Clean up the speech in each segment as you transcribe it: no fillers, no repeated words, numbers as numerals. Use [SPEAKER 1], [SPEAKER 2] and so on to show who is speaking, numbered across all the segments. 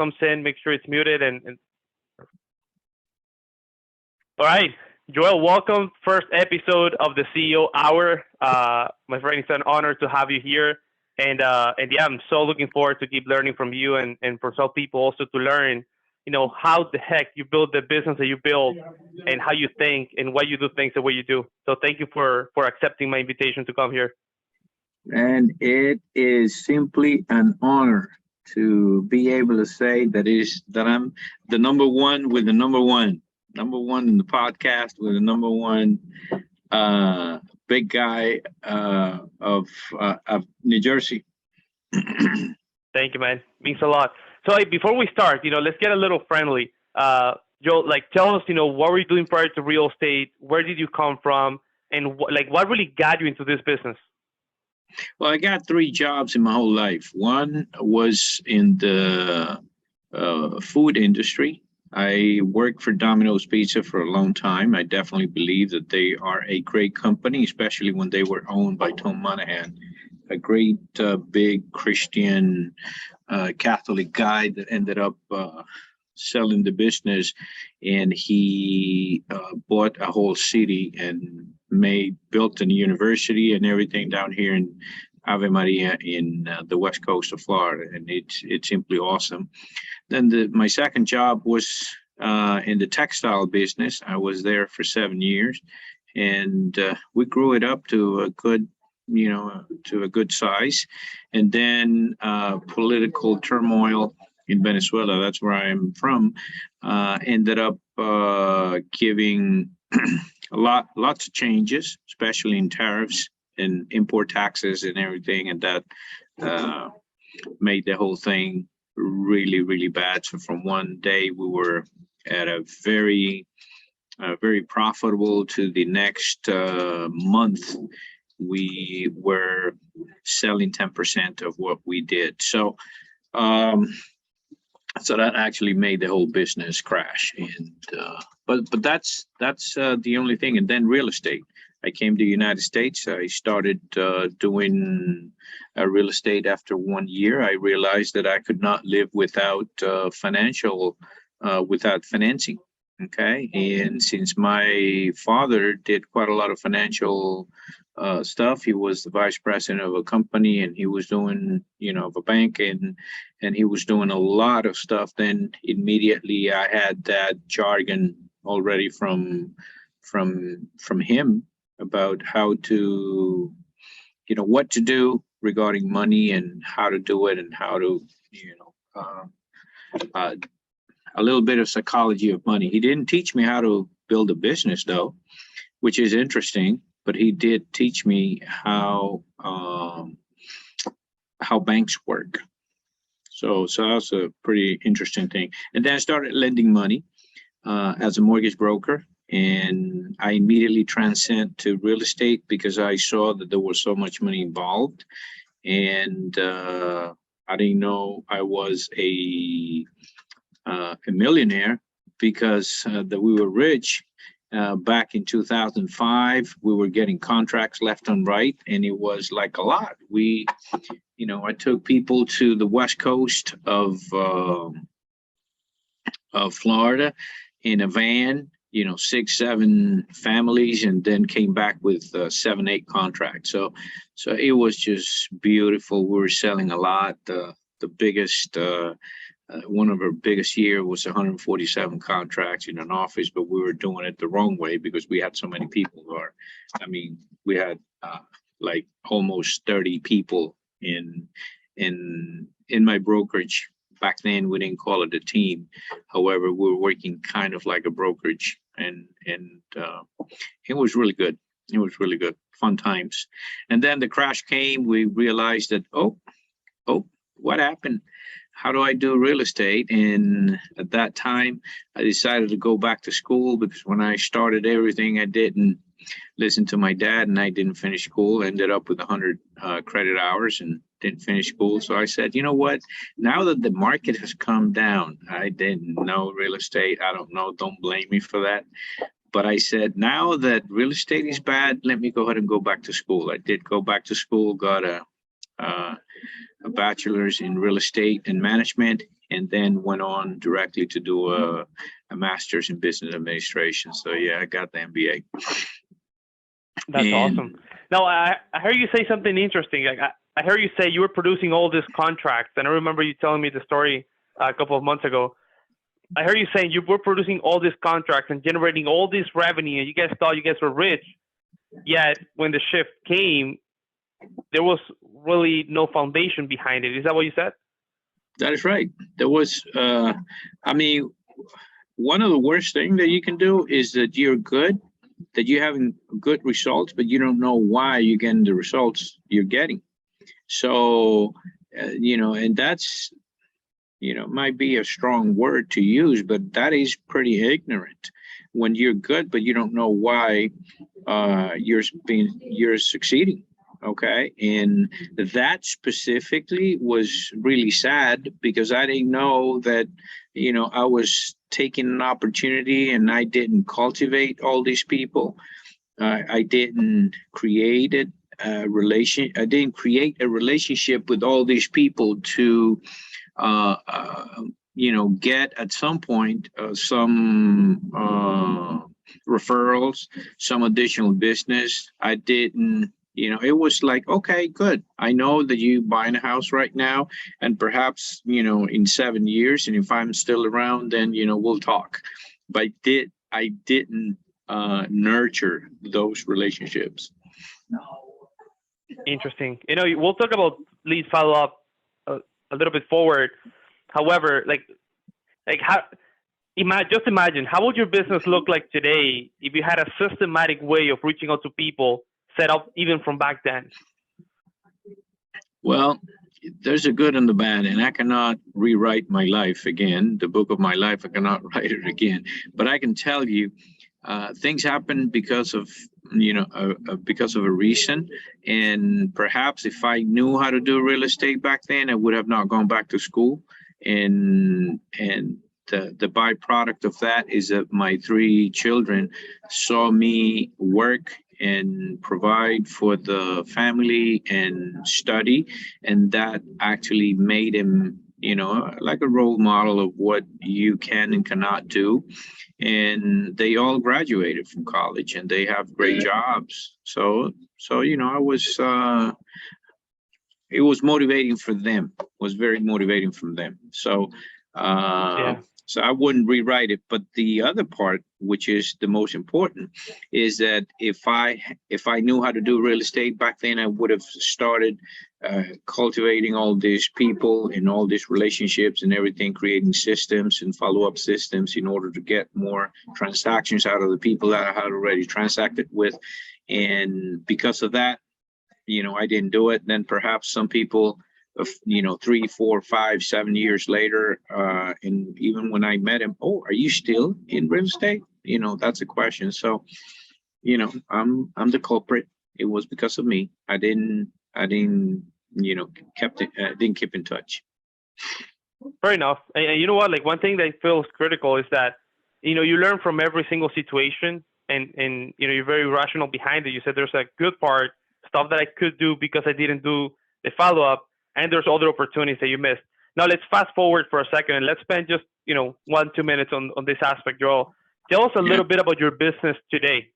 [SPEAKER 1] comes in, make sure it's muted. And all right, Joel, welcome. First episode of the CEO Hour. My friend, it's an honor to have you here. And yeah, I'm so looking forward to keep learning from you and for some people also to learn, how the heck you build the business that you build and how you think and why you do things the way you do. So thank you for accepting my invitation to come here.
[SPEAKER 2] And it is simply an honor to be able to say that I'm the number one with the number one in the podcast with the number one big guy of New Jersey.
[SPEAKER 1] Thank you, man. Means a lot. So hey, before we start, let's get a little friendly. Joe, tell us, what were you doing prior to real estate? Where did you come from? And what really got you into this business?
[SPEAKER 2] Well, I got 3 jobs in my whole life. One was in the food industry. I worked for Domino's Pizza for a long time. I definitely believe that they are a great company, especially when they were owned by Tom Monahan, a great big Christian Catholic guy that ended up selling the business, and he bought a whole city and built a university and everything down here in Ave Maria in the west coast of Florida, and it's simply awesome. Then my second job was in the textile business. I was there for 7 years, and we grew it up to a good size. And then political turmoil in Venezuela, that's where I'm from, ended up giving lots of changes, especially in tariffs and import taxes and everything, and that made the whole thing really, really bad. So from one day we were at a very profitable to the next month we were selling 10% of what we did. So so that actually made the whole business crash. And but that's the only thing. And then real estate. I came to the United States. I started doing real estate after 1 year. I realized that I could not live without without financing. Okay. And since my father did quite a lot of financial stuff, he was the vice president of a company, and he was doing, of a bank, and he was doing a lot of stuff. Then immediately I had that jargon already from him about how to, what to do regarding money and how to do it and how to, a little bit of psychology of money. He didn't teach me how to build a business though, which is interesting, but he did teach me how banks work. So that's a pretty interesting thing. And then I started lending money as a mortgage broker. And I immediately transcended to real estate because I saw that there was so much money involved. And I didn't know I was a millionaire because that we were rich. Back in 2005, we were getting contracts left and right, and it was like a lot. I took people to the west coast of Florida in a van, 6, 7 families, and then came back with 7, 8 contracts. So it was just beautiful. We were selling a lot. The biggest, one of our biggest year was 147 contracts in an office, but we were doing it the wrong way because we had so many people. We had like almost 30 people in my brokerage. Back then, we didn't call it a team. However, we were working kind of like a brokerage, and it was really good. It was really good, fun times. And then the crash came. We realized that, oh, what happened? How do I do real estate? And at that time, I decided to go back to school because when I started everything, I didn't listen to my dad, and I didn't finish school. I ended up with 100 credit hours and didn't finish school. So I said, you know what? Now that the market has come down, I didn't know real estate. I don't know. Don't blame me for that. But I said, now that real estate is bad, let me go ahead and go back to school. I did go back to school, got a bachelor's in real estate and management, and then went on directly to do a master's in business administration. So yeah, I got the MBA.
[SPEAKER 1] That's awesome. Now, I heard you say something interesting. Like I heard you say you were producing all these contracts, and I remember you telling me the story a couple of months ago. I heard you saying you were producing all these contracts and generating all this revenue, and you guys thought you guys were rich. Yet when the shift came, there was really no foundation behind it. Is that what you said?
[SPEAKER 2] That is right. There was, I mean, one of the worst things that you can do is that you're good, that you're having good results, but you don't know why you're getting the results you're getting. So, and that's, might be a strong word to use, but that is pretty ignorant when you're good, but you don't know why you're succeeding. Okay. And that specifically was really sad because I didn't know that, I was taking an opportunity and I didn't cultivate all these people. I didn't create a relationship with all these people to, get at some point some referrals, some additional business. I didn't. It was like, okay, good. I know that you're buying a house right now, and perhaps, in 7 years, and if I'm still around, then, we'll talk. But I didn't nurture those relationships.
[SPEAKER 1] Interesting. We'll talk about lead follow-up a little bit forward. However, just imagine, how would your business look like today if you had a systematic way of reaching out to people set up even from back then?
[SPEAKER 2] Well, there's a good and the bad, and I cannot rewrite my life again. The book of my life, I cannot write it again. But I can tell you, things happen because of a reason. And perhaps if I knew how to do real estate back then, I would have not gone back to school. And the byproduct of that is that my 3 children saw me work and provide for the family and study, and that actually made him, like a role model of what you can and cannot do. And they all graduated from college and they have great jobs. So I was it was motivating for them. It was very motivating for them. So So I wouldn't rewrite it. But the other part, which is the most important, is that if I knew how to do real estate back then, I would have started cultivating all these people and all these relationships and everything, creating systems and follow-up systems in order to get more transactions out of the people that I had already transacted with. And because of that, I didn't do it. Then perhaps some people, 3, 4, 5, 7 years later, and even when I met him, oh, are you still in real estate? That's a question. So, I'm the culprit. It was because of me. I didn't didn't keep in touch.
[SPEAKER 1] Fair enough. And you know what? Like, one thing that feels critical is that, you learn from every single situation, and you're very rational behind it. You said there's a good part, stuff that I could do because I didn't do the follow-up, and there's other opportunities that you missed. Now let's fast forward for a second and let's spend just 1-2 minutes on this aspect, Joel. Tell us a little bit about your business today.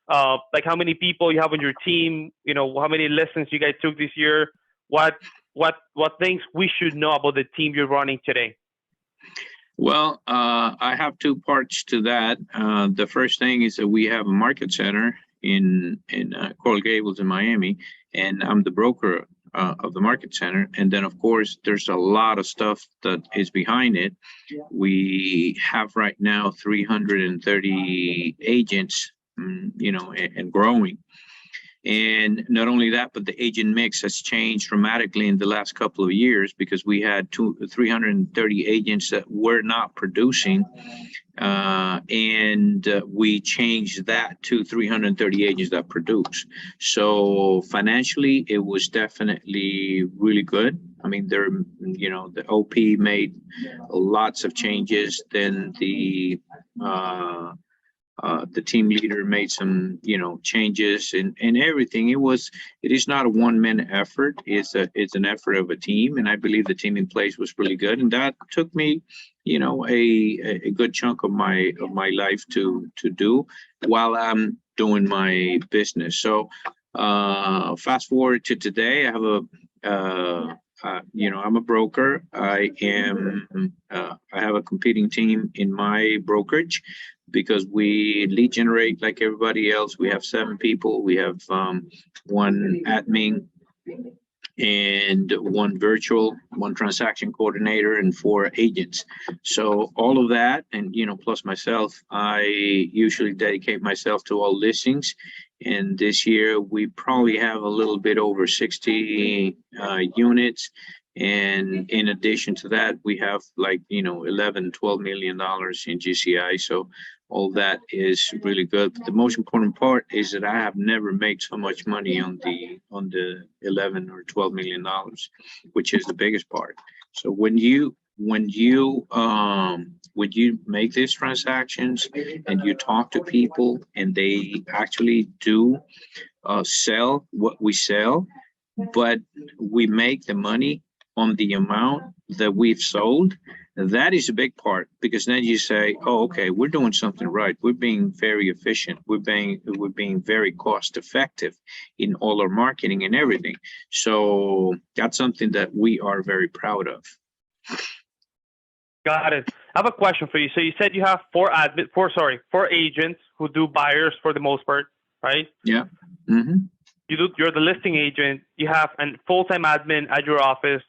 [SPEAKER 1] Like how many people you have on your team, how many lessons you guys took this year, what things we should know about the team you're running today.
[SPEAKER 2] Well, I have 2 parts to that. The first thing is that we have a market center in Coral Gables in Miami, and I'm the broker of the market center. And then, of course, there's a lot of stuff that is behind it. We have right now 330 agents, and growing. And not only that, but the agent mix has changed dramatically in the last couple of years because we had 330 agents that were not producing. And we changed that to 330 agents that produce. So financially, it was definitely really good. I mean, the OP made lots of changes. Then the The team leader made some, changes and everything. It is not a one-man effort. It's an effort of a team, and I believe the team in place was really good. And that took me, a good chunk of my life to do while I'm doing my business. So, fast forward to today, I have I'm a broker. I have a competing team in my brokerage because we lead generate like everybody else. We have 7 people. We have one admin and one transaction coordinator, and 4 agents. So all of that, and plus myself, I usually dedicate myself to all listings. And this year we probably have a little bit over 60 units. And in addition to that, we have 11, $12 million in GCI. So all that is really good. But the most important part is that I have never made so much money on the 11 or $12 million, which is the biggest part. So when you make these transactions and you talk to people and they actually do sell what we sell, but we make the money on the amount that we've sold, that is a big part, because then you say, oh, okay, we're doing something right. We're being very efficient. We're being very cost effective in all our marketing and everything. So that's something that we are very proud of.
[SPEAKER 1] Got it. I have a question for you. So you said you have 4 agents who do buyers for the most part, right?
[SPEAKER 2] Yeah. Mm-hmm.
[SPEAKER 1] You're the listing agent. You have a full-time admin at your office.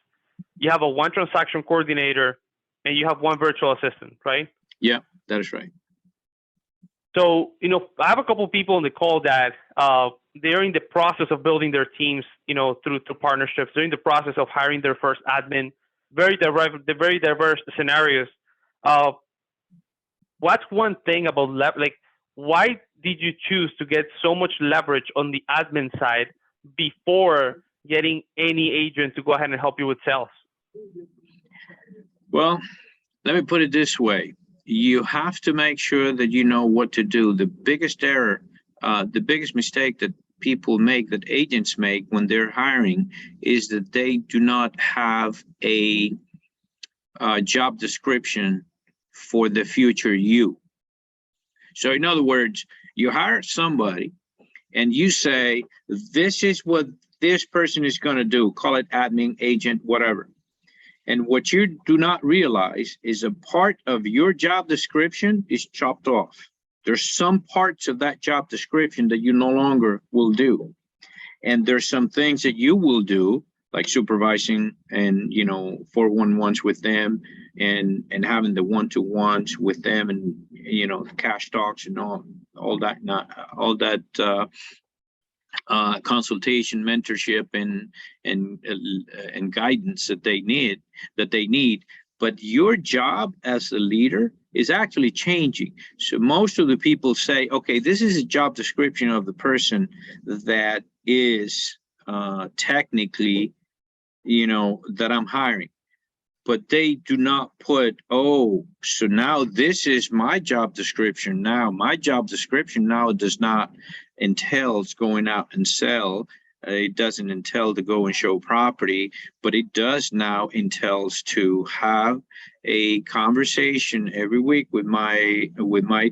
[SPEAKER 1] You have a 1 transaction coordinator, and you have 1 virtual assistant, right?
[SPEAKER 2] Yeah, that is right.
[SPEAKER 1] So, I have a couple of people on the call that they're in the process of building their teams, through partnerships. They're in the process of hiring their first admin. Very diverse scenarios. What's one thing about why did you choose to get so much leverage on the admin side before getting any agent to go ahead and help you with sales?
[SPEAKER 2] Well, let me put it this way. You have to make sure that you know what to do. The biggest error, the biggest mistake that people make, that agents make when they're hiring, is that they do not have a job description for the future you. So in other words, you hire somebody and you say, this is what this person is going to do. Call it admin, agent, whatever. And what you do not realize is a part of your job description is chopped off. There's some parts of that job description that you no longer will do. And there's some things that you will do, like supervising and, 411s with them and having the 1-to-1s with them and, cash talks and all that consultation, mentorship, and guidance that they need. But your job as a leader is actually changing. So most of the people say, okay, this is a job description of the person that is technically, that I'm hiring. But they do not put, oh, so now this is my job description. Now my job description now does not entails going out and sell. It doesn't entail to go and show property, but it does now entails to have a conversation every week with my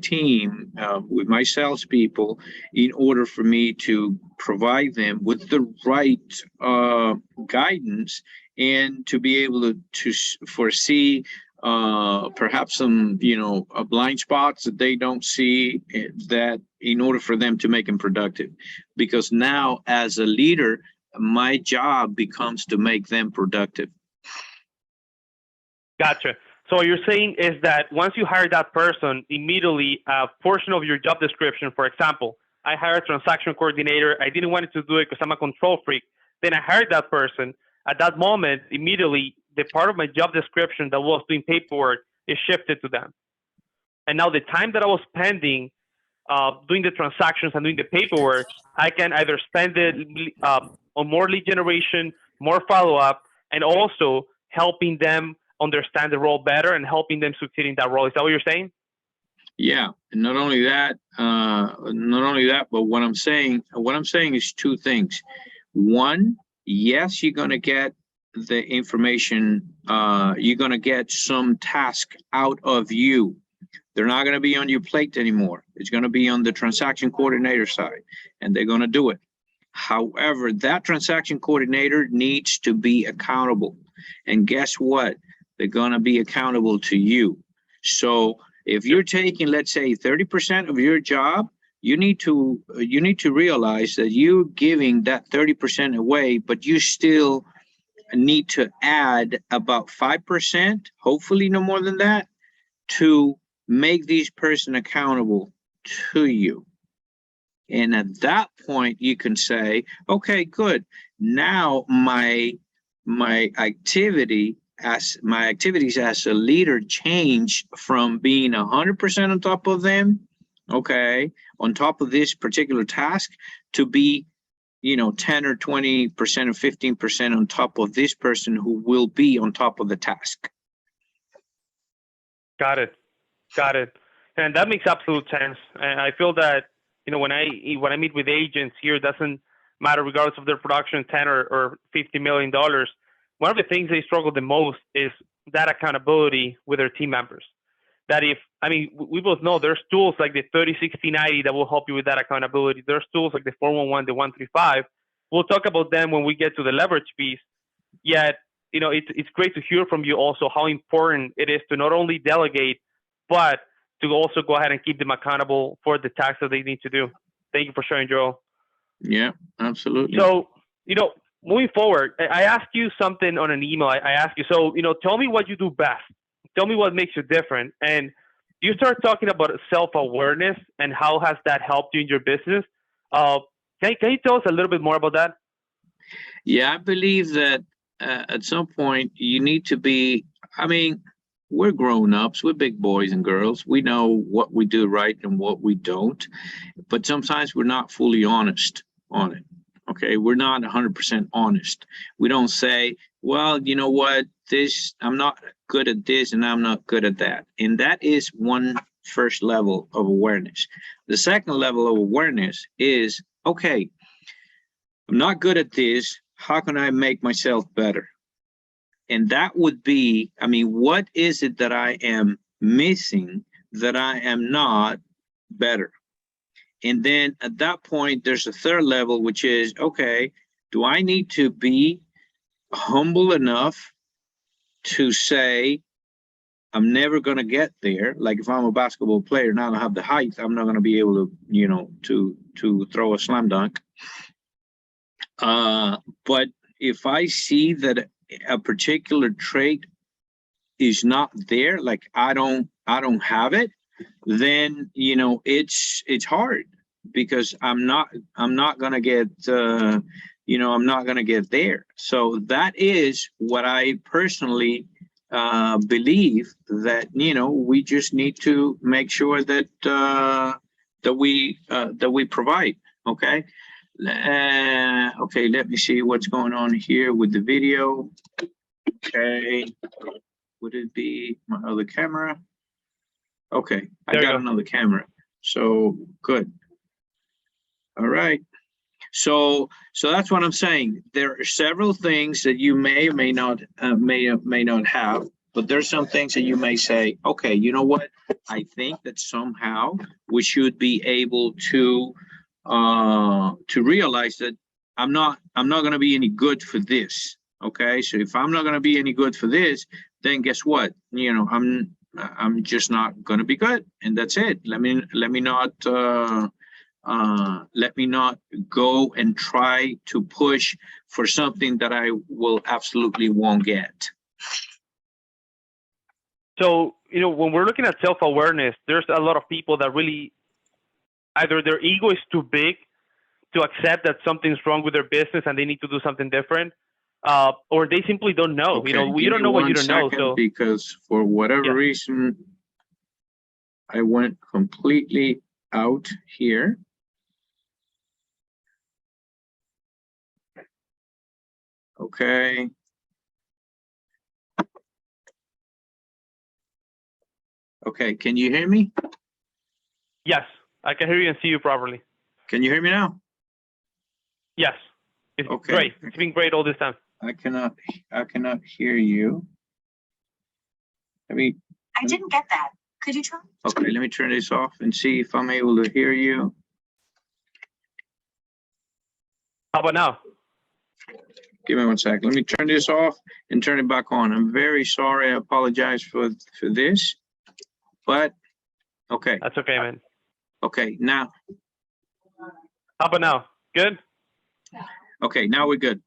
[SPEAKER 2] team, with my salespeople, in order for me to provide them with the right guidance and to be able to foresee perhaps some blind spots that they don't see, that in order for them to make them productive. Because now as a leader, my job becomes to make them productive.
[SPEAKER 1] Gotcha. So what you're saying is that once you hire that person, immediately a portion of your job description, for example, I hired a transaction coordinator. I didn't want to do it because I'm a control freak. Then I hired that person. At that moment, immediately, the part of my job description that was doing paperwork is shifted to them. And now the time that I was spending doing the transactions and doing the paperwork, I can either spend it on more lead generation, more follow-up, and also helping them understand the role better and helping them succeed in that role. Is that what you're saying?
[SPEAKER 2] Yeah, and not only that, but what I'm saying is two things. One, yes, you're gonna get the information, you're gonna get some task out of you. They're not gonna be on your plate anymore. It's gonna be on the transaction coordinator side, and they're gonna do it. However, that transaction coordinator needs to be accountable. And guess what? They're gonna be accountable to you. So if you're taking, let's say, 30% of your job, you need to realize that you're giving that 30% away, but you still need to add about 5%, hopefully no more than that, to make this person accountable to you. And at that point, you can say, okay, good. Now my activities as a leader change from being 100% on top of them, okay, on top of this particular task, to be 10 or 20% or 15% on top of this person who will be on top of the task.
[SPEAKER 1] Got it. Got it. And that makes absolute sense. And I feel that, when I meet with agents here, it doesn't matter regardless of their production, 10 or $50 million. One of the things they struggle the most is that accountability with their team members. That we both know there's tools like the 30-60-90 that will help you with that accountability. There's tools like the 411, the 135. We'll talk about them when we get to the leverage piece. Yet, it's great to hear from you also how important it is to not only delegate, but to also go ahead and keep them accountable for the tasks that they need to do. Thank you for sharing, Joel.
[SPEAKER 2] Yeah, absolutely.
[SPEAKER 1] So, moving forward, I asked you something on an email. I asked you, so, tell me what you do best. Tell me what makes you different. And you start talking about self-awareness and how has that helped you in your business. Can you tell us a little bit more about that?
[SPEAKER 2] Yeah, I believe that at some point you need to be, we're grown-ups, we're big boys and girls. We know what we do right and what we don't, but sometimes we're not fully honest on it. Okay, we're not 100% honest. We don't say, well, you know what, I'm not good at this and I'm not good at that. And that is one first level of awareness. The second level of awareness is, okay, I'm not good at this. How can I make myself better? And that would be, what is it that I am missing that I am not better? And then at that point, there's a third level, which is, okay, do I need to be humble enough to say, I'm never going to get there? Like if I'm a basketball player, now I have the height, I'm not going to be able to, to throw a slam dunk. But if I see that a particular trait is not there, like I don't have it, then it's hard, because I'm not gonna get I'm not gonna get there. So that is what I personally believe, that we just need to make sure that that we provide. Okay. Okay, let me see what's going on here with the video. Okay, would it be my other camera? Okay, I got another camera, so good. All right, so that's what I'm saying. There are several things that you may or may not have, but there's some things that you may say, okay, you know what, I think that somehow we should be able to realize that I'm not going to be any good for this. Okay, so if I'm not going to be any good for this, then guess what? I'm just not going to be good, and that's it. Let me not go and try to push for something that I will absolutely won't get.
[SPEAKER 1] So when we're looking at self-awareness, there's a lot of people that really either their ego is too big to accept that something's wrong with their business and they need to do something different, or they simply don't know.
[SPEAKER 2] Okay,
[SPEAKER 1] you don't know what you don't know. So
[SPEAKER 2] because for whatever reason, I went completely out here. Okay. Okay, can you hear me?
[SPEAKER 1] Yes, I can hear you and see you properly.
[SPEAKER 2] Can you hear me now?
[SPEAKER 1] Yes, it's
[SPEAKER 2] Okay.
[SPEAKER 1] great. It's been great all this time.
[SPEAKER 2] I cannot hear you. I didn't get that. Could you try? Okay, let me turn this off and see if I'm able to hear you.
[SPEAKER 1] How about now?
[SPEAKER 2] Give me 1 second. Let me turn this off and turn it back on. I'm very sorry. I apologize for this, but okay.
[SPEAKER 1] That's okay, man.
[SPEAKER 2] Okay, now.
[SPEAKER 1] How about now? Good?
[SPEAKER 2] Okay, now we're good.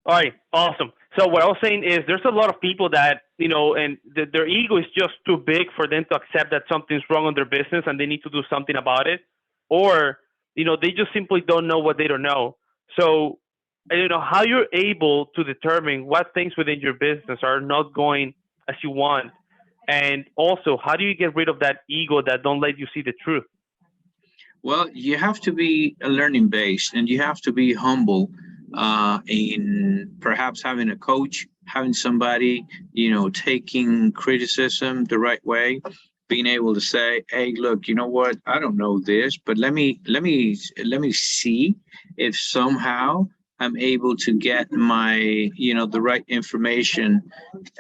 [SPEAKER 1] All right, awesome. So what I was saying is there's a lot of people that, and their ego is just too big for them to accept that something's wrong on their business and they need to do something about it. Or, they just simply don't know what they don't know. So, how you're able to determine what things within your business are not going as you want. And also, how do you get rid of that ego that don't let you see the truth?
[SPEAKER 2] Well, you have to be a learning based and you have to be humble in perhaps having a coach, having somebody, taking criticism the right way, being able to say, hey, look, you know what? I don't know this, but let me see if somehow I'm able to get my, the right information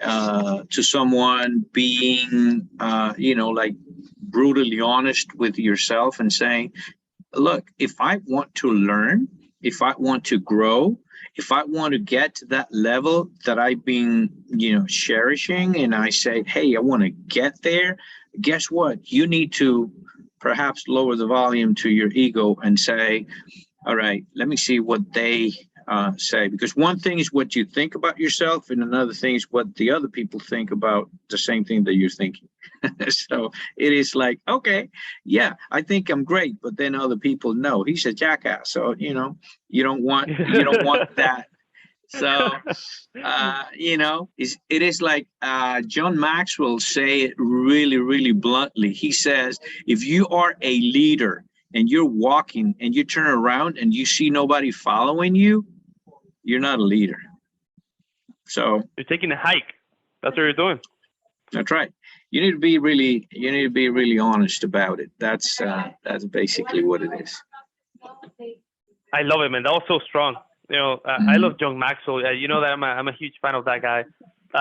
[SPEAKER 2] to someone, being, like brutally honest with yourself and saying, look, if I want to learn, if I want to grow, if I want to get to that level that I've been, cherishing, and I say, hey, I want to get there, guess what? You need to perhaps lower the volume to your ego and say, all right, let me see what they say. Because one thing is what you think about yourself, and another thing is what the other people think about the same thing that you're thinking. So it is like, okay, yeah, I think I'm great, but then other people know he's a jackass. So you don't want that. So it is like John Maxwell say it really, really bluntly. He says, if you are a leader and you're walking and you turn around and you see nobody following you, you're not a leader. So
[SPEAKER 1] you're taking a hike. That's what you're doing.
[SPEAKER 2] That's right. You need to be really honest about it. That's basically what it is.
[SPEAKER 1] I love it, man. That was so strong. I love John Maxwell. You know that I'm a huge fan of that guy.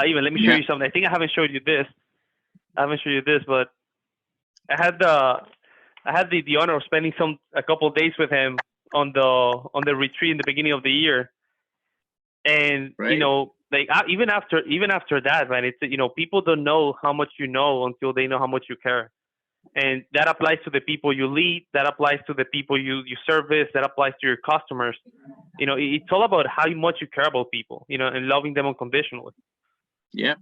[SPEAKER 1] Even let me show you something. I think I haven't showed you this. But I had the honor of spending a couple of days with him on the retreat in the beginning of the year, and
[SPEAKER 2] right.
[SPEAKER 1] Like even after that, man, it's people don't know how much you know until they know how much you care, and that applies to the people you lead, that applies to the people you service, that applies to your customers. It's all about how much you care about people, and loving them unconditionally.
[SPEAKER 2] Yeah.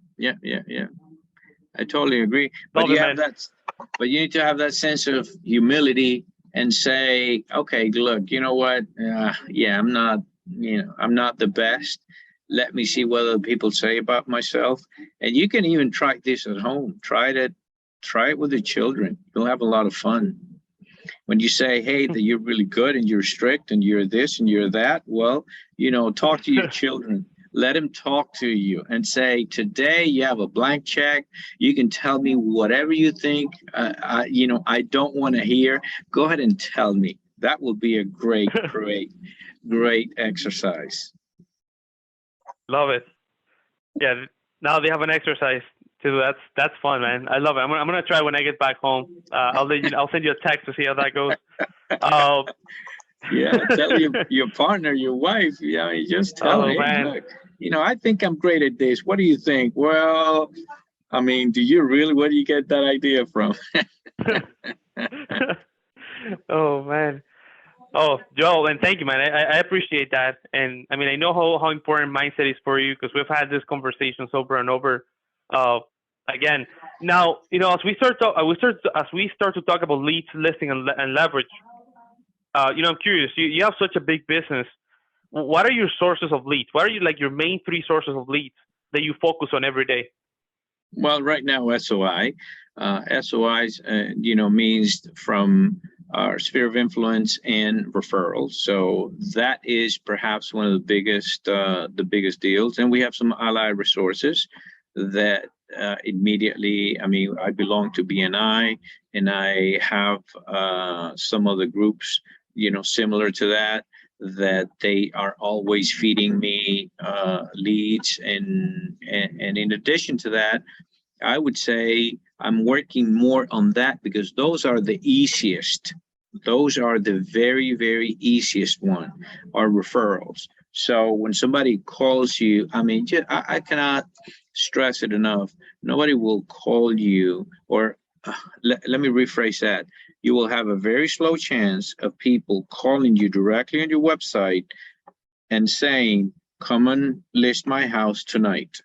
[SPEAKER 2] I totally agree. But but you need to have that sense of humility and say, okay, look, you know what? I'm not the best. Let me see what other people say about myself. And you can even try this at home. Try it with the children. You'll have a lot of fun. When you say, hey, that you're really good and you're strict and you're this and you're that, well, talk to your children. Let them talk to you and say, today you have a blank check. You can tell me whatever you think, I don't want to hear. Go ahead and tell me. That will be a great exercise.
[SPEAKER 1] Love it. Yeah, now they have an exercise too. That's fun, man. I love it. I'm gonna try when I get back home. I'll send you a text to see how that goes.
[SPEAKER 2] Yeah, tell your partner, your wife. Yeah, you just tell her, hey, look, I think I'm great at this. What do you think? Well, I mean, do you really? Where do you get that idea from?
[SPEAKER 1] Oh man. Oh, Joel, and thank you, man. I appreciate that, and I mean, I know how important mindset is for you because we've had this conversations over and over. Again, now as we start to talk about leads, listing, and leverage. I'm curious. You have such a big business. What are your sources of leads? What are your main three sources of leads that you focus on every day?
[SPEAKER 2] Well, right now, SOI. SOIs, means from our sphere of influence and referrals. So that is perhaps one of the biggest deals. And we have some allied resources that immediately. I mean, I belong to BNI, and I have some other groups, similar to that they are always feeding me leads, and in addition to that, I would say I'm working more on that because those are the easiest. Those are the very, very easiest one, are referrals. So when somebody calls you, I mean, I cannot stress it enough. Nobody will call you, or let me rephrase that. You will have a very slow chance of people calling you directly on your website and saying, come and list my house tonight.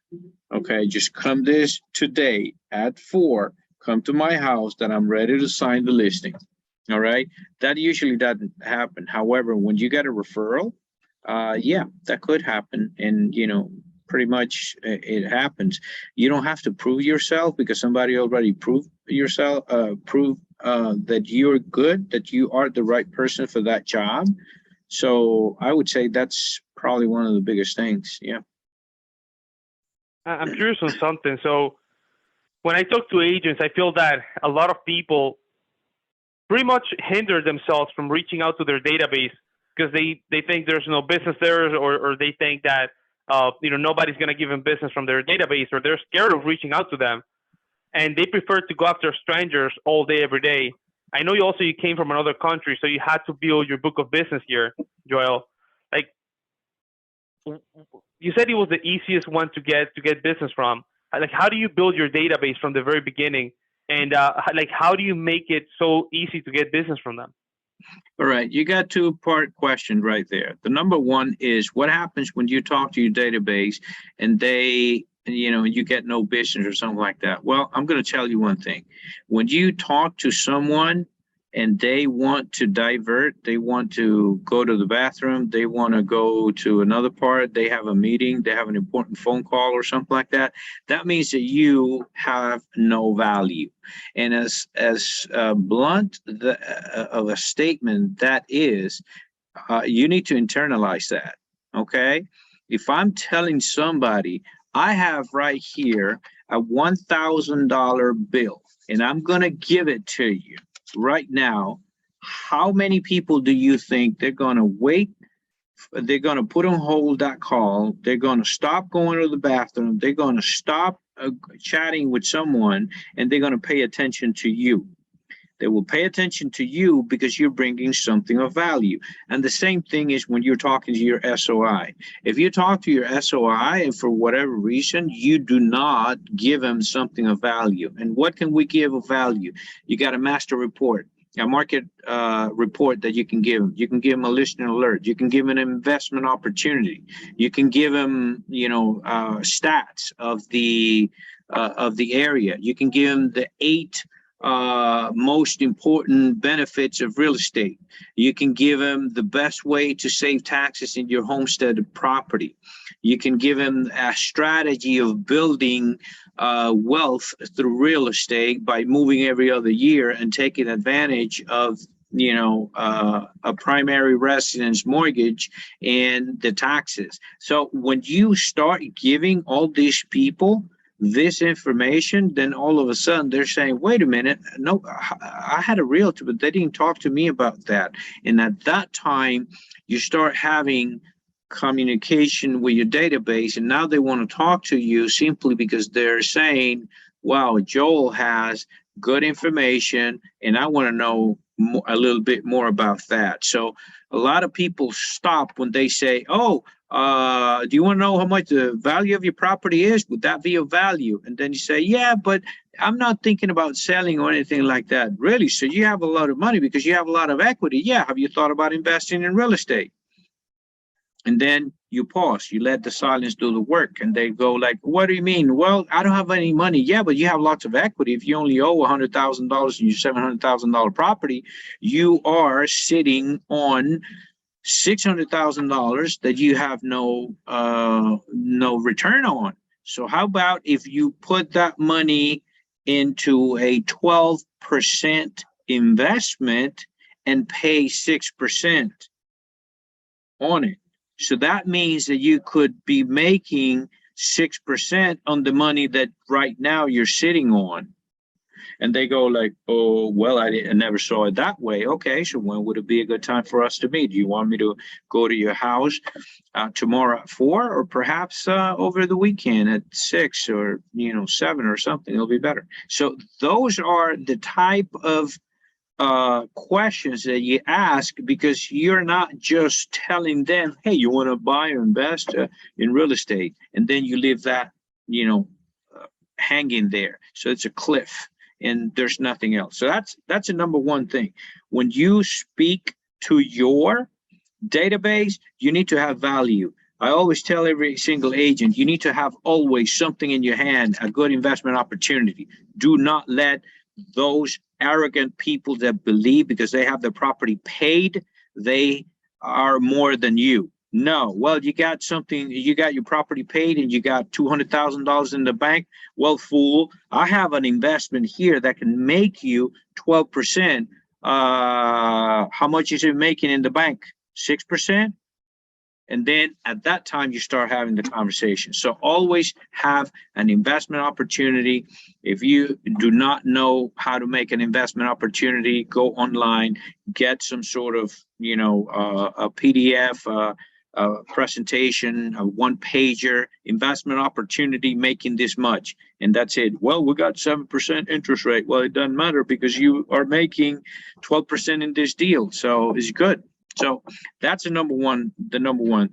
[SPEAKER 2] Okay, just come this today at 4. Come to my house that I'm ready to sign the listing. All right, that usually doesn't happen. However, when you get a referral, yeah, that could happen, and pretty much it happens. You don't have to prove yourself because somebody already proved yourself, prove that you're good, that you are the right person for that job. So I would say that's probably one of the biggest things. Yeah.
[SPEAKER 1] I'm curious on something. So when I talk to agents, I feel that a lot of people pretty much hinder themselves from reaching out to their database because they think there's no business there, or they think that nobody's going to give them business from their database, or they're scared of reaching out to them, and they prefer to go after strangers all day every day. I know you came from another country, so you had to build your book of business here, Joel. Like, you said it was the easiest one to get business from. Like, how do you build your database from the very beginning, and like, how do you make it so easy to get business from them?
[SPEAKER 2] All right, you got two-part question right there. The number one is what happens when you talk to your database and you get no business or something like that. Well, I'm going to tell you one thing. When you talk to someone and they want to divert, they want to go to the bathroom, they want to go to another part, they have a meeting, they have an important phone call or something like that, that means that you have no value. And as blunt of a statement that is, you need to internalize that. Okay, if I'm telling somebody I have right here a $1,000 bill and I'm going to give it to you right now, how many people do you think they're going to wait? They're going to put on hold that call. They're going to stop going to the bathroom. They're going to stop chatting with someone, and they're going to pay attention to you. They will pay attention to you because you're bringing something of value. And the same thing is when you're talking to your SOI. If you talk to your SOI and for whatever reason, you do not give them something of value. And what can we give of value? You got a master report, a market report that you can give them. You can give them a listening alert. You can give them an investment opportunity. You can give them, stats of the area. You can give them the 8 most important benefits of real estate. You can give them the best way to save taxes in your homestead property. You can give them a strategy of building wealth through real estate by moving every other year and taking advantage of a primary residence mortgage and the taxes. So when you start giving all these people this information, then all of a sudden they're saying, wait a minute, no, I had a realtor, but they didn't talk to me about that. And at that time, you start having communication with your database, and now they want to talk to you simply because they're saying, wow, Joel has good information, and I want to know a little bit more about that. So a lot of people stop when they say, oh, do you want to know how much the value of your property is? Would that be of value? And then you say, yeah, but I'm not thinking about selling or anything like that. Really? So you have a lot of money because you have a lot of equity. Yeah. Have you thought about investing in real estate? And then you pause, you let the silence do the work, and they go like, what do you mean? Well, I don't have any money. Yeah, but you have lots of equity. If you only owe $100,000 in your $700,000 property, you are sitting on $600,000 that you have no return on. So how about if you put that money into a 12% investment and pay 6% on it? So that means that you could be making 6% on the money that right now you're sitting on. And they go like, oh, well, I never saw it that way. Okay, so when would it be a good time for us to meet? Do you want me to go to your house tomorrow at 4, or perhaps over the weekend at 6 or 7 or something? It'll be better. So those are the type of questions that you ask, because you're not just telling them, hey, you want to buy or invest in real estate, and then you leave that hanging there. So it's a cliff and there's nothing else. So that's a number one thing. When you speak to your database, you need to have value. I always tell every single agent, you need to have always something in your hand, a good investment opportunity. Do not let those arrogant people that believe because they have their property paid, they are more than you. No, well, you got something, you got your property paid and you got $200,000 in the bank. Well, fool, I have an investment here that can make you 12%. How much is it making in the bank? 6%? And then at that time, you start having the conversation. So always have an investment opportunity. If you do not know how to make an investment opportunity, go online, get some sort of, a PDF, a presentation, a one-pager, investment opportunity making this much. And that's it. Well, we got 7% interest rate. Well, it doesn't matter because you are making 12% in this deal. So it's good. So that's the number one.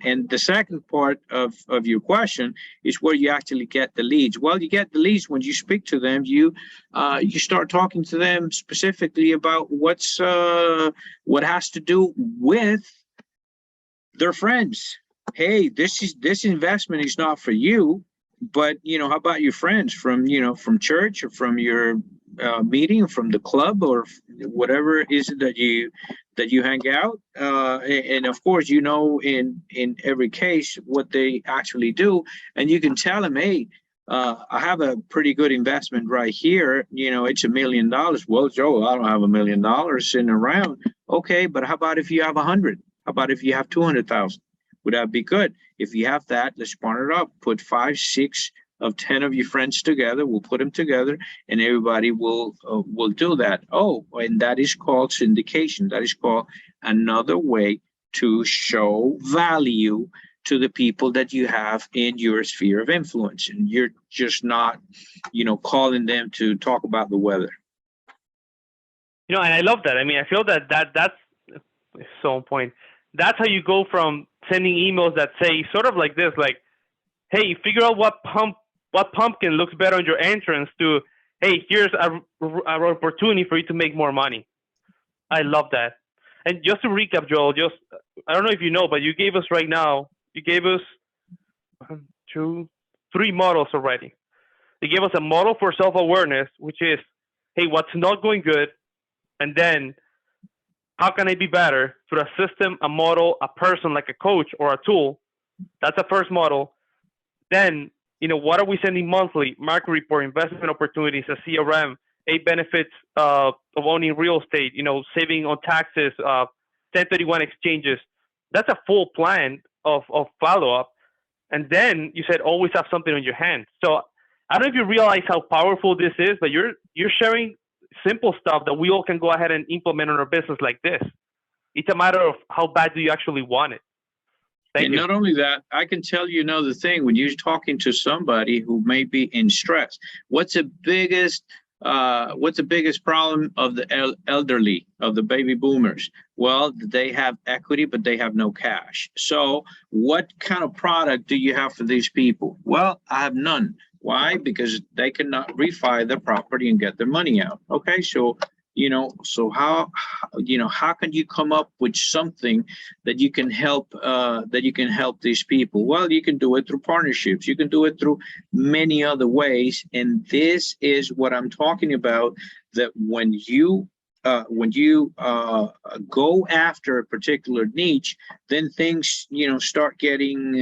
[SPEAKER 2] And the second part of your question is where you actually get the leads. Well, you get the leads when you speak to them. You start talking to them specifically about what has to do with their friends. Hey, this investment is not for you, but how about your friends from church or from your meeting, from the club, or whatever it is that you hang out, and of course in every case what they actually do, and you can tell them, hey, I have a pretty good investment right here, it's $1 million. Well, Joe, I don't have $1 million sitting around. Okay, but how about if you have 100? How about if you have 200,000? Would that be good? If you have that, let's partner up. Put 5, 6 of 10 of your friends together. We'll put them together, and everybody will do that. Oh, and that is called syndication. That is called another way to show value to the people that you have in your sphere of influence, and you're just not, calling them to talk about the weather.
[SPEAKER 1] And I love that. I mean, I feel that's so on point. That's how you go from sending emails that say sort of like this, like, hey, figure out what pumpkin looks better on your entrance, to, hey, here's a opportunity for you to make more money. I love that. And just to recap, Joel, I don't know if you know, but you gave us 1, 2, 3 models already. You gave us a model for self-awareness, which is, hey, what's not going good, and then how can I be better through a system, a model, a person like a coach or a tool? That's the first model. Then, what are we sending monthly? Market report, investment opportunities, a CRM, 8 benefits of owning real estate, saving on taxes, 1031 exchanges. That's a full plan of follow-up. And then you said always have something on your hands. So I don't know if you realize how powerful this is, but you're sharing simple stuff that we all can go ahead and implement in our business like this. It's a matter of how bad do you actually want it.
[SPEAKER 2] And not only that, I can tell you another thing. When you're talking to somebody who may be in stress, what's the biggest problem of the elderly, of the baby boomers? Well, they have equity, but they have no cash. So what kind of product do you have for these people? Well, I have none. Why? Because they cannot refi their property and get their money out. Okay, so so how can you come up with something that you can help these people? Well, you can do it through partnerships. You can do it through many other ways, and this is what I'm talking about. That when you go after a particular niche, then things start getting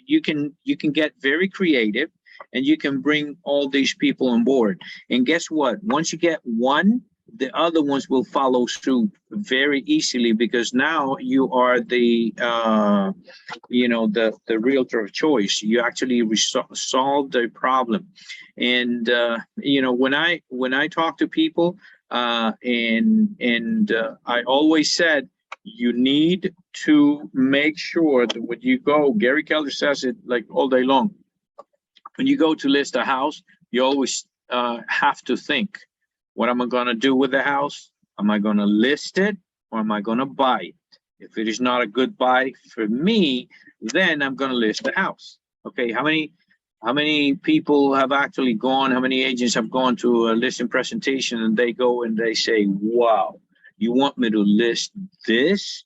[SPEAKER 2] you can get very creative, and you can bring all these people on board. And guess what? Once you get one, the other ones will follow suit very easily, because now you are the the realtor of choice. You actually solve the problem. And when I talk to people, I always said, you need to make sure that when you go, Gary Keller says it like all day long, when you go to list a house, you always have to think, what am I going to do with the house? Am I going to list it, or am I going to buy it? If it is not a good buy for me, then I'm going to list the house. Okay, how many people have actually gone, how many agents have gone to a listing presentation and they go and they say, wow, you want me to list this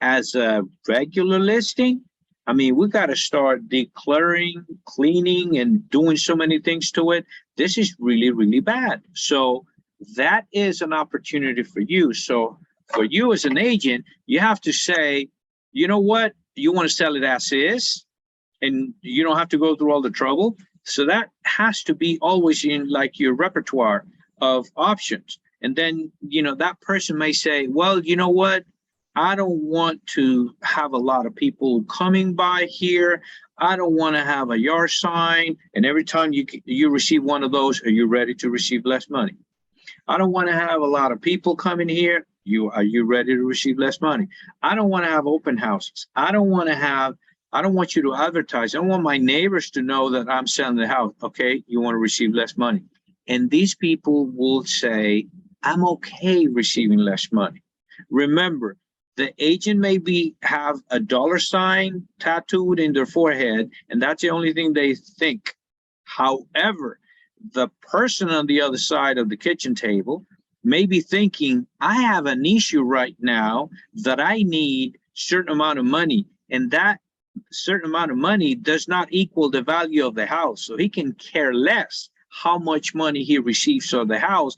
[SPEAKER 2] as a regular listing? I mean, we got to start decluttering, cleaning, and doing so many things to it. This is really, really bad. So that is an opportunity for you. So for you as an agent, you have to say, you know what? You want to sell it as is, and you don't have to go through all the trouble. So that has to be always in like your repertoire of options. And then, that person may say, well, you know what? I don't want to have a lot of people coming by here. I don't want to have a yard sign. And every time you receive one of those, are you ready to receive less money? I don't want to have a lot of people coming here. Are you ready to receive less money? I don't want to have open houses. I don't want you to advertise. I don't want my neighbors to know that I'm selling the house. Okay, you want to receive less money. And these people will say, I'm okay receiving less money. Remember, the agent maybe have a dollar sign tattooed in their forehead, and that's the only thing they think. However, the person on the other side of the kitchen table may be thinking, I have an issue right now that I need certain amount of money, and that certain amount of money does not equal the value of the house. So he can care less how much money he receives of the house,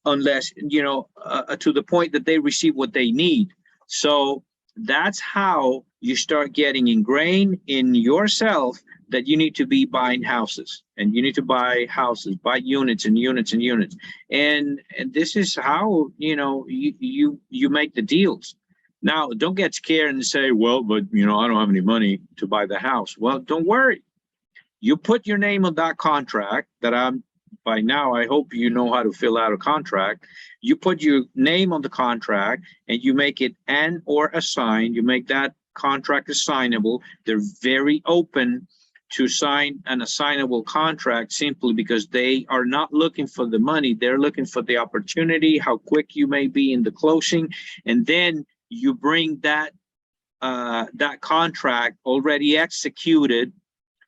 [SPEAKER 2] unless, to the point that they receive what they need. So that's how you start getting ingrained in yourself that you need to be buying houses, and you need to buy houses, buy units and units and units. And this is how, you make the deals. Now, don't get scared and say, well, but, I don't have any money to buy the house. Well, don't worry. You put your name on that contract by now, I hope you know how to fill out a contract. You put your name on the contract and you make it or assigned. You make that contract assignable. They're very open to sign an assignable contract simply because they are not looking for the money. They're looking for the opportunity, how quick you may be in the closing. And then you bring that contract already executed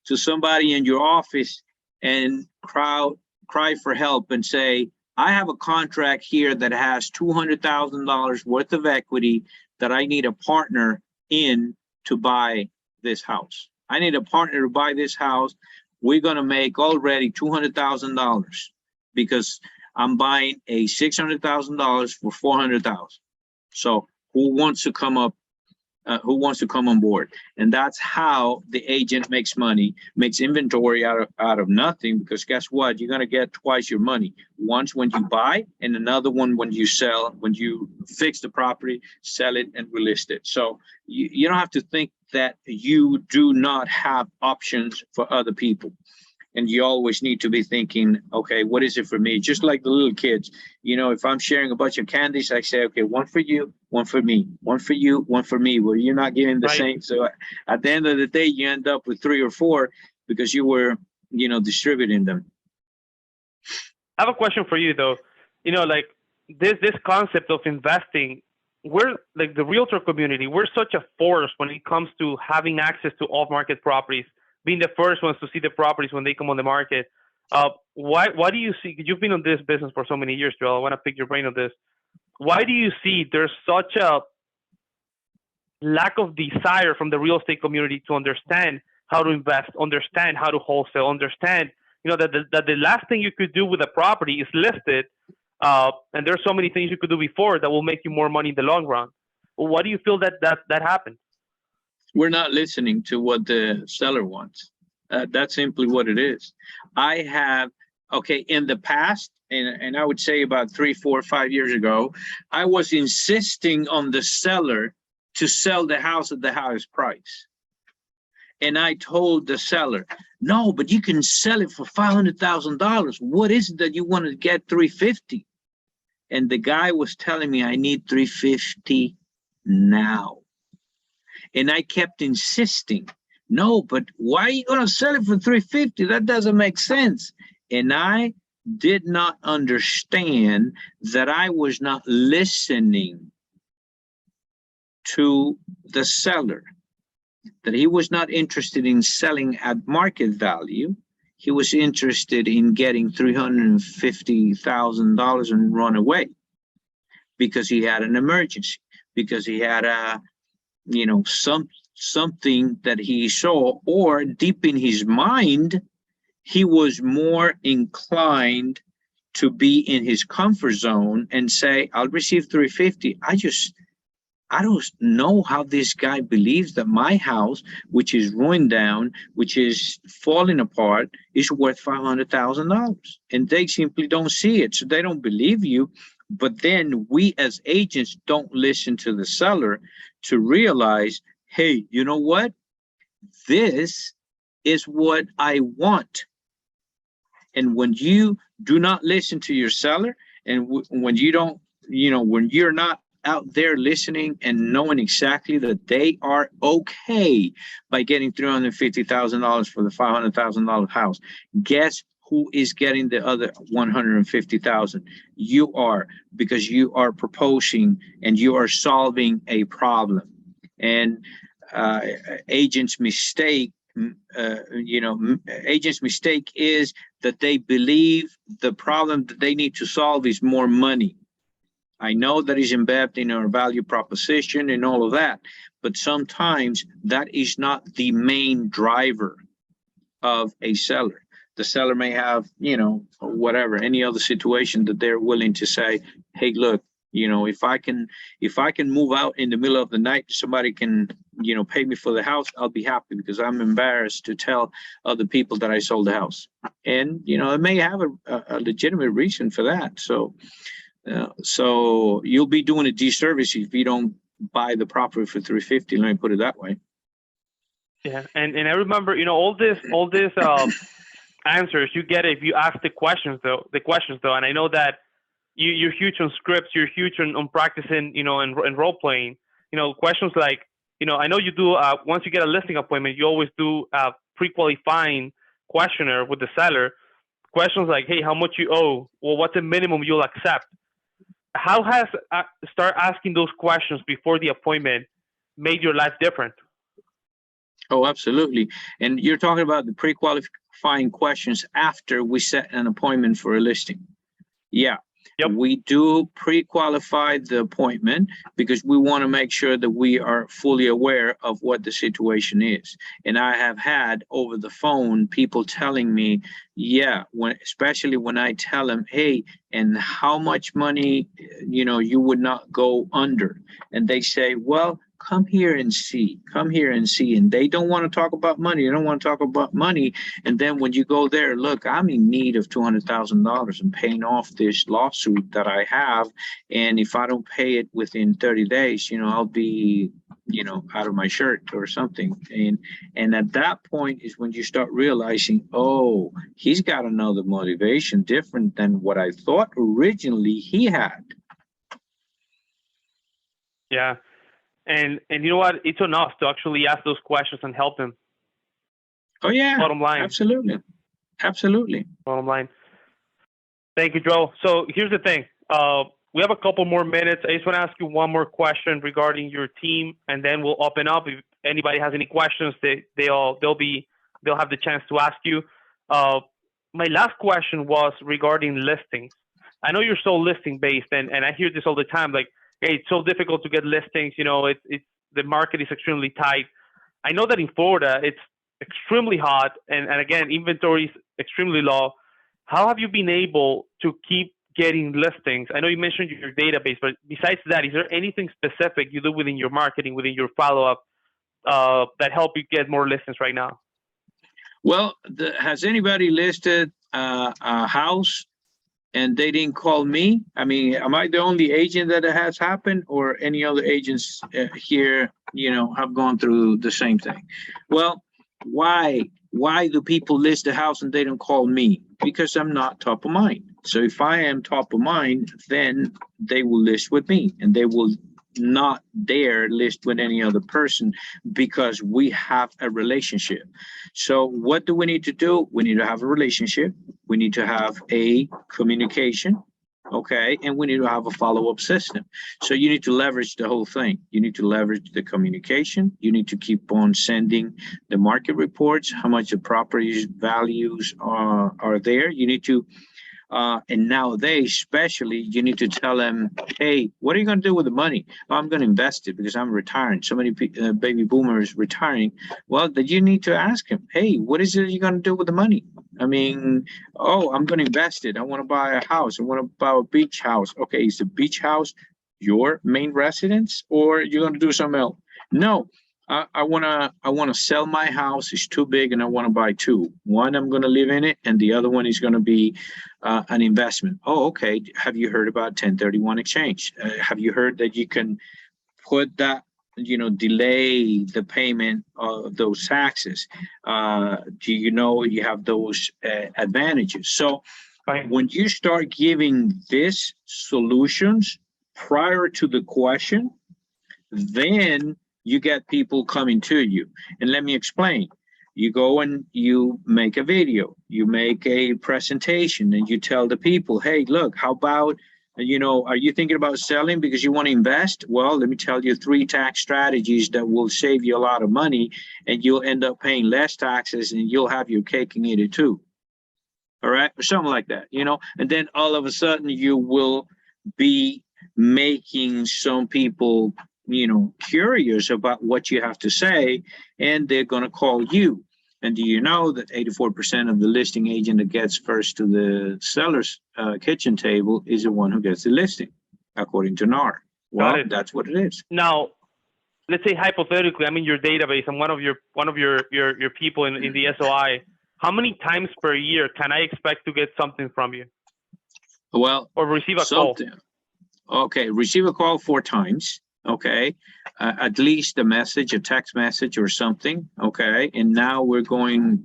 [SPEAKER 2] to somebody in your office and cry for help and say, I have a contract here that has $200,000 worth of equity that I need a partner in to buy this house. I need a partner to buy this house. We're going to make already $200,000 because I'm buying a $600,000 for $400,000. So who wants to come on board? And that's how the agent makes money, makes inventory out of nothing, because guess what? You're going to get twice your money. Once when you buy, and another one when you sell, when you fix the property, sell it and relist it. So you don't have to think that you do not have options for other people. And you always need to be thinking, okay, what is it for me? Just like the little kids, if I'm sharing a bunch of candies, I say, okay, one for you, one for me, one for you, one for me. Well, you're not getting the same. So at the end of the day, you end up with 3 or 4 because you were, distributing them.
[SPEAKER 1] I have a question for you though. Like this concept of investing, we're like the realtor community, we're such a force when it comes to having access to off-market properties, being the first ones to see the properties when they come on the market. Why do you see, you've been in this business for so many years, Joel, I want to pick your brain on this. Why do you see there's such a lack of desire from the real estate community to understand how to invest, understand how to wholesale, understand, that the last thing you could do with a property is list it, and there's so many things you could do before that will make you more money in the long run. Well, why do you feel that happened?
[SPEAKER 2] We're not listening to what the seller wants. That's simply what it is. In the past, and I would say about 3, 4, 5 years ago, I was insisting on the seller to sell the house at the highest price. And I told the seller, no, but you can sell it for $500,000. What is it that you want to get 350? And the guy was telling me I need 350 now. And I kept insisting, no, but why are you going to sell it for 350? That doesn't make sense. And I did not understand that I was not listening to the seller, that he was not interested in selling at market value. He was interested in getting $350,000 and run away because he had an emergency, because he had a, something that he saw, or deep in his mind, he was more inclined to be in his comfort zone and say, I'll receive 350. I don't know how this guy believes that my house, which is ruined down, which is falling apart, is worth $500,000. And they simply don't see it. So they don't believe you. But then we as agents don't listen to the seller to realize, hey, you know what? This is what I want. And when you do not listen to your seller, and when you don't, when you're not out there listening and knowing exactly that they are okay by getting $350,000 for the $500,000 house, guess who is getting the other $150,000? You are, because you are proposing and you are solving a problem. And agents' mistake, agents' mistake is that they believe the problem that they need to solve is more money. I know that is embedded in our value proposition and all of that, but sometimes that is not the main driver of a seller. The seller may have, whatever, any other situation that they're willing to say, hey, look, if I can move out in the middle of the night, somebody can, pay me for the house, I'll be happy because I'm embarrassed to tell other people that I sold the house. And, it may have a legitimate reason for that. So you'll be doing a disservice if you don't buy the property for 350. Let me put it that way.
[SPEAKER 1] Yeah, and I remember, all this answers you get if you ask the questions though. And I know that you're huge on scripts, you're huge on practicing, and role playing. Questions like, I know you do. Once you get a listing appointment, you always do a pre-qualifying questionnaire with the seller. Questions like, hey, how much you owe? Well, what's the minimum you'll accept? How has start asking those questions before the appointment made your life different?
[SPEAKER 2] Oh, absolutely. And you're talking about the pre-qualifying questions after we set an appointment for a listing. Yeah. Yep. We do pre-qualify the appointment because we want to make sure that we are fully aware of what the situation is. And I have had over the phone people telling me, yeah, especially when I tell them, hey, and how much money, you would not go under. And they say, well, come here and see. And they don't want to talk about money. And then when you go there, look, I'm in need of $200,000 and paying off this lawsuit that I have. And if I don't pay it within 30 days, I'll be, out of my shirt or something. And at that point is when you start realizing, oh, he's got another motivation different than what I thought originally he had.
[SPEAKER 1] Yeah. And you know what? It's on us to actually ask those questions and help them.
[SPEAKER 2] Oh, yeah.
[SPEAKER 1] Bottom line.
[SPEAKER 2] Absolutely.
[SPEAKER 1] Bottom line. Thank you, Joe. So here's the thing. We have a couple more minutes. I just want to ask you one more question regarding your team, and then we'll open up. If anybody has any questions, they'll have the chance to ask you. My last question was regarding listings. I know you're so listing based, and I hear this all the time. Like, hey, it's so difficult to get listings. It's the market is extremely tight. I know that in Florida it's extremely hot, and again, inventory is extremely low. How have you been able to keep getting listings? I know you mentioned your database, but besides that, is there anything specific you do within your marketing, within your follow-up, that help you get more listings right now?
[SPEAKER 2] Well, has anybody listed a house and they didn't call me. I mean, am I the only agent that it has happened, or any other agents here, have gone through the same thing? Well, why? Why do people list the house and they don't call me? Because I'm not top of mind. So if I am top of mind, then they will list with me, and they will not dare list with any other person, because we have a relationship. So what do we need to do? We need to have a relationship. We need to have a communication. Okay. And we need to have a follow-up system. So you need to leverage the whole thing. You need to leverage the communication. You need to keep on sending the market reports, how much the properties values are there. You need to and nowadays, especially, you need to tell them, hey, what are you going to do with the money? Oh, I'm going to invest it because I'm retiring. So many baby boomers retiring. Well, then you need to ask him, hey, what is it you're going to do with the money? I mean, oh, I'm going to invest it. I want to buy a house. I want to buy a beach house. Okay, is the beach house your main residence, or you're going to do something else? No, I wanna sell my house. It's too big, and I want to buy two. One, I'm going to live in it, and the other one is going to be an investment. Oh, okay. Have you heard about 1031 exchange? Have you heard that you can put that, delay the payment of those taxes? Do you know you have those advantages? So
[SPEAKER 1] Right.
[SPEAKER 2] when you start giving these solutions prior to the question, then you get people coming to you. And let me explain. You go and you make a video, you make a presentation, and you tell the people, hey, look, how about, are you thinking about selling because you want to invest? Well, let me tell you 3 tax strategies that will save you a lot of money, and you'll end up paying less taxes, and you'll have your cake and eat it too. All right, or something like that, and then all of a sudden you will be making some people curious about what you have to say, and they're going to call you. And do you know that 84% of the listing agent that gets first to the seller's kitchen table is the one who gets the listing, according to NAR? Well, that's what it is.
[SPEAKER 1] Now, let's say hypothetically, I'm in your database. I'm one of your people in the SOI. How many times per year can I expect to get something from you?
[SPEAKER 2] Well,
[SPEAKER 1] or receive a call?
[SPEAKER 2] Okay, receive a call 4 times. Okay, at least a message, a text message or something. Okay, and now we're going,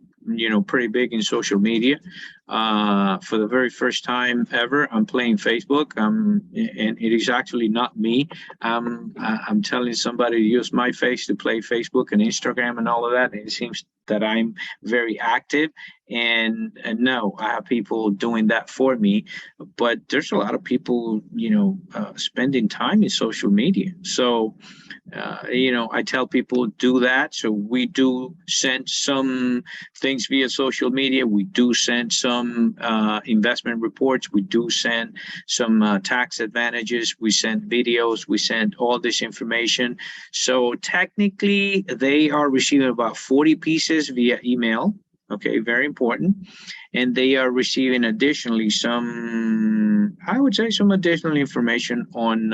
[SPEAKER 2] pretty big in social media. For the very first time ever, I'm playing Facebook. And it is actually not me. I'm telling somebody to use my face to play Facebook and Instagram and all of that. And it seems that I'm very active. And no, I have people doing that for me. But there's a lot of people, spending time in social media. So, I tell people do that. So we do send some things via social media. We do send some investment reports. We do send some tax advantages. We send videos. We send all this information. So technically, they are receiving about 40 pieces via email. Okay, very important. And they are receiving additionally some, I would say, some additional information on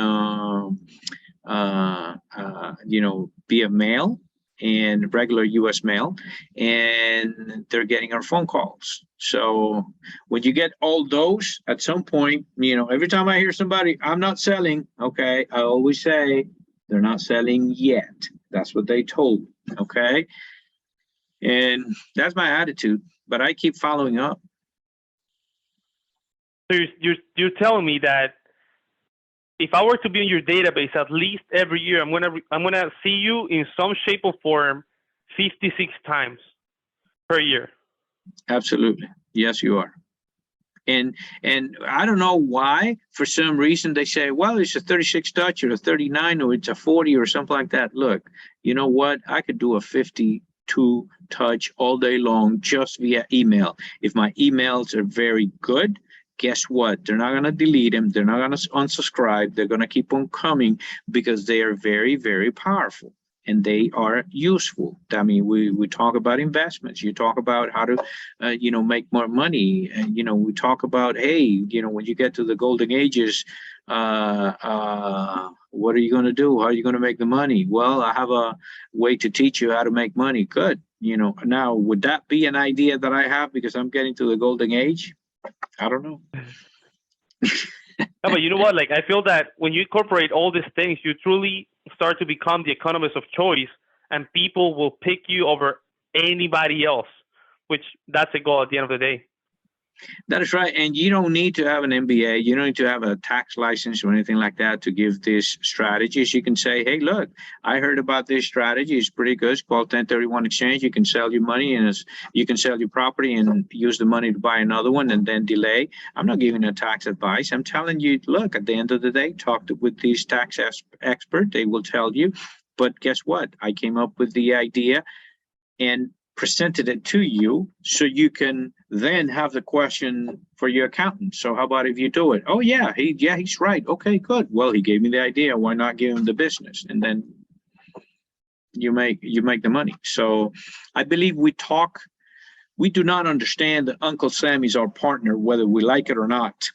[SPEAKER 2] via mail and regular US mail, and they're getting our phone calls. So when you get all those, at some point, every time I hear somebody, I'm not selling, okay, I always say they're not selling yet. That's what they told me, okay? And that's my attitude, but I keep following up.
[SPEAKER 1] So you're telling me that if I were to be in your database at least every year, I'm gonna see you in some shape or form 56 times per year.
[SPEAKER 2] Absolutely, yes, you are. And I don't know why. For some reason, they say, well, it's a 36 touch or a 39 or it's a 40 or something like that. Look, you know what? I could do a 52 touch all day long just via email. If my emails are very good, guess what? They're not going to delete them. They're not going to unsubscribe. They're going to keep on coming because they are very, very powerful and they are useful. I mean, we talk about investments. You talk about how to, make more money. And, we talk about, hey, when you get to the golden ages, what are you going to do? How are you going to make the money? Well, I have a way to teach you how to make money. Good. Now, would that be an idea that I have because I'm getting to the golden age? I don't know.
[SPEAKER 1] No, but you know what? Like, I feel that when you incorporate all these things, you truly start to become the economist of choice, and people will pick you over anybody else, which that's a goal at the end of the day.
[SPEAKER 2] That is right. And you don't need to have an MBA. You don't need to have a tax license or anything like that to give these strategies. You can say, hey, look, I heard about this strategy. It's pretty good. It's called 1031 exchange. You can sell your money and you can sell your property and use the money to buy another one and then delay. I'm not giving you tax advice. I'm telling you, look, at the end of the day, with these tax experts. They will tell you. But guess what? I came up with the idea and presented it to you so you can then have the question for your accountant. So how about if you do it? Oh yeah, he's right. Okay, good. Well, he gave me the idea. Why not give him the business? And then you make the money. So I believe we do not understand that Uncle Sam is our partner, whether we like it or not.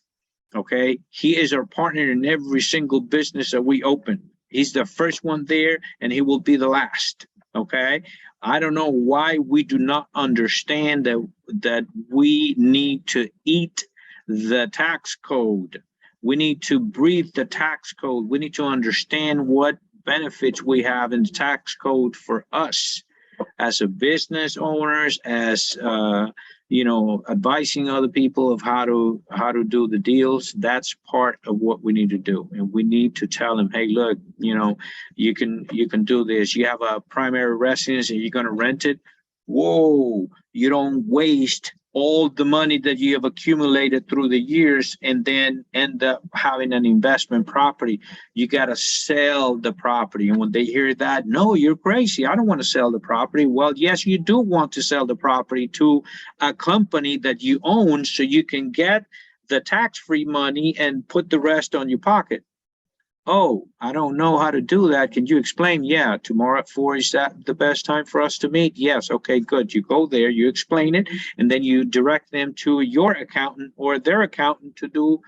[SPEAKER 2] Okay. He is our partner in every single business that we open. He's the first one there and he will be the last. Okay. I don't know why we do not understand that we need to eat the tax code. We need to breathe the tax code. We need to understand what benefits we have in the tax code for us as a business owners, as advising other people of how to do the deals. That's part of what we need to do, and we need to tell them, hey, look, you can do this. You have a primary residence and you're going to rent it. Whoa, you don't waste all the money that you have accumulated through the years and then end up having an investment property. You got to sell the property. And when they hear that, no, you're crazy. I don't want to sell the property. Well, yes, you do want to sell the property to a company that you own so you can get the tax-free money and put the rest on your pocket. Oh, I don't know how to do that. Can you explain? Yeah, tomorrow at 4, is that the best time for us to meet? Yes. Okay, good. You go there, you explain it, and then you direct them to your accountant or their accountant to do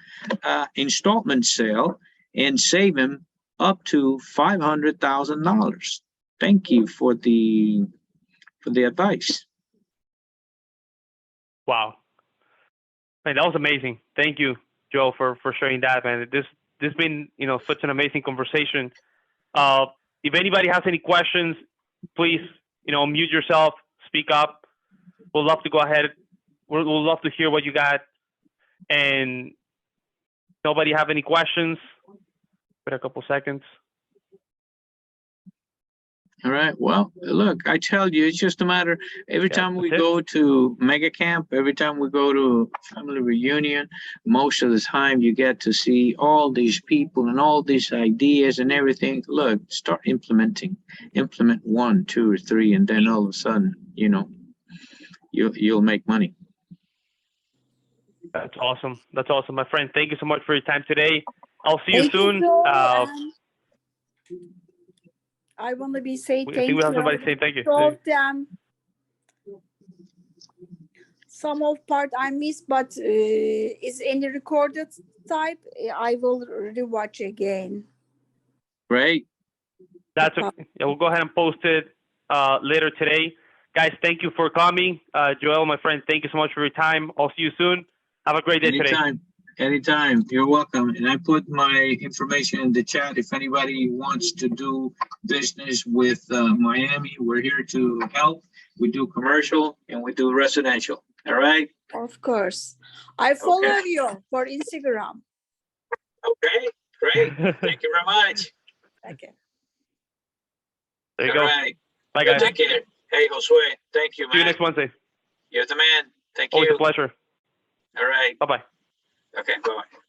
[SPEAKER 2] installment sale and save them up to $500,000. Thank you for the advice.
[SPEAKER 1] Wow. Man, that was amazing. Thank you, Joe, for sharing that, man. This has been, such an amazing conversation. If anybody has any questions, please, mute yourself, speak up. We'll love to go ahead. We'll love to hear what you got. And nobody have any questions? Wait a couple seconds.
[SPEAKER 2] All right. Well, look, I tell you, it's just a matter. Every time we go to mega camp, every time we go to family reunion, most of the time you get to see all these people and all these ideas and everything. Look, start implementing. Implement 1, 2, or 3, and then all of a sudden, you'll make money.
[SPEAKER 1] That's awesome. That's awesome, my friend. Thank you so much for your time today. I'll see you soon.
[SPEAKER 3] I want to say thank you.
[SPEAKER 1] I think we have somebody saying thank you.
[SPEAKER 3] Told them some of part I missed, but is any recorded type? I will rewatch again.
[SPEAKER 2] Great.
[SPEAKER 1] That's okay. Yeah, we'll go ahead and post it later today. Guys, thank you for coming. Joel, my friend, thank you so much for your time. I'll see you soon. Have a great day today.
[SPEAKER 2] Anytime. You're welcome. And I put my information in the chat. If anybody wants to do business with Miami, we're here to help. We do commercial and we do residential. All right?
[SPEAKER 3] Of course. I follow you for Instagram.
[SPEAKER 2] Okay, great. Thank you very much.
[SPEAKER 3] Okay.
[SPEAKER 1] There you go.
[SPEAKER 2] All right.
[SPEAKER 1] Bye, guys.
[SPEAKER 2] Take care. Hey, Josue. Thank you, man.
[SPEAKER 1] See you next Wednesday.
[SPEAKER 2] You're the man. Thank you.
[SPEAKER 1] Always a pleasure.
[SPEAKER 2] All right.
[SPEAKER 1] Bye-bye.
[SPEAKER 2] Okay, bye-bye.